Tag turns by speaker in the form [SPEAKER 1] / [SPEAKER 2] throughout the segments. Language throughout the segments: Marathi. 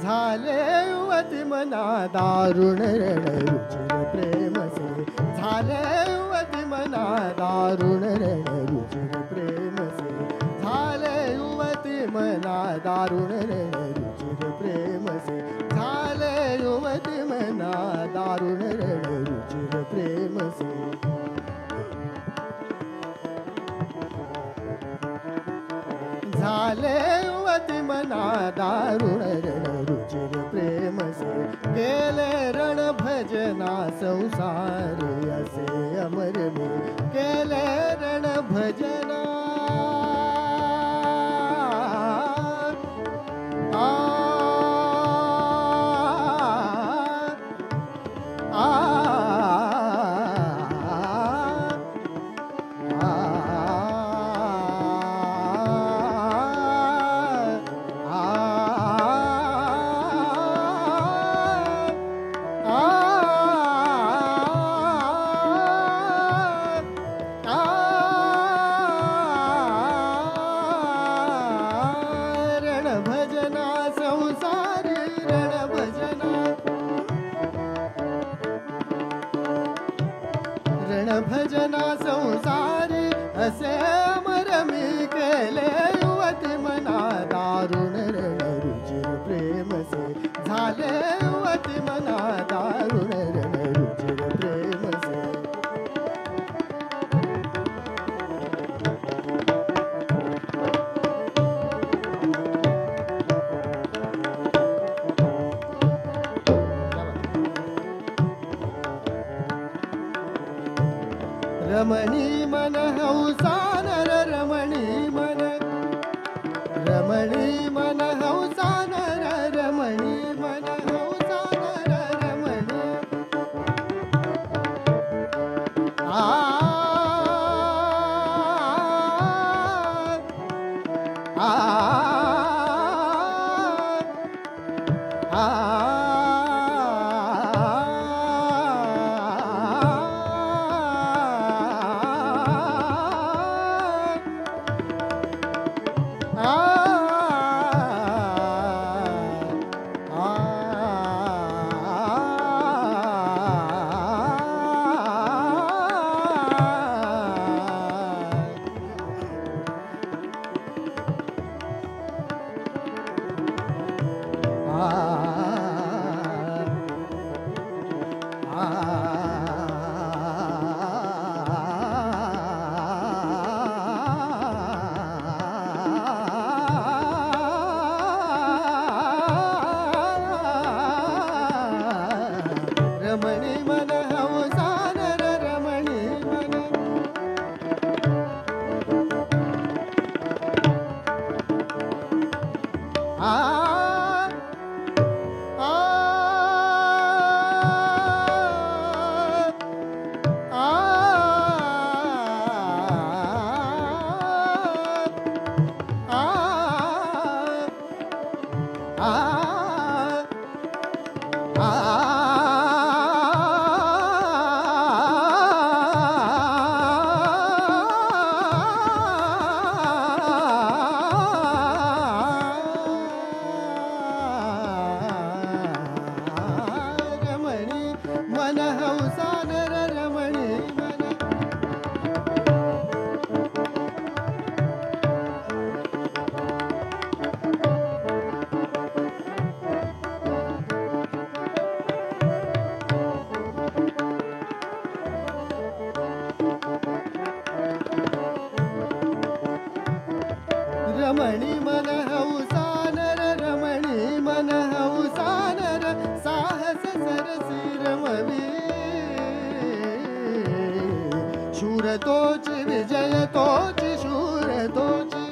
[SPEAKER 1] झाले युवती मना दारुण रणरुचिर प्रेमसे झाले युवती मना दारुण रणरुचिर प्रेमसे झाले युवती मना दारुण रणरुचिर प्रेमसे झाले युवती मना दारुण रणरुचिर प्रेमसे झाले युवती मना दारुण रणरुचिर प्रेमसे केले रण भजना संसार असे अमर मी केले रण भजना भजना संसारी असे अमर मी केले युवती मना दारुण रणरुचिर प्रेमसे झाले युवती मना दारुण रणरुचिर प्रेमसे रमणी मन हौसान रमणी मन हौसान रमणी मन हौसान रमणी तोची विजय तोची शूर तोची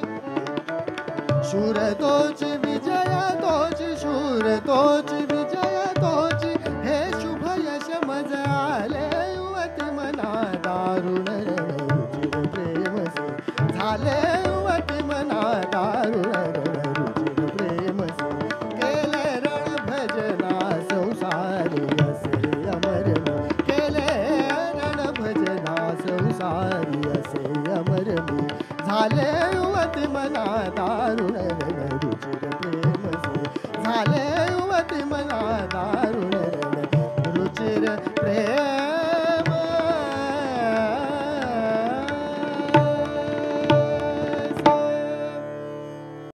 [SPEAKER 1] शूर तोची विजय तोची शूर तोची विजय तोची हे शुभ यश मज आले युवती मना दारुण रुचिर प्रेम से झाले युवती मना दारुण रुचिर प्रेम से केले रण भजना संसारी असे अमर मी केले रण भजना संसारी असे अमर मी झाले युवती मना दारुण रुचिर प्रेम से झाले युवती मना दारुण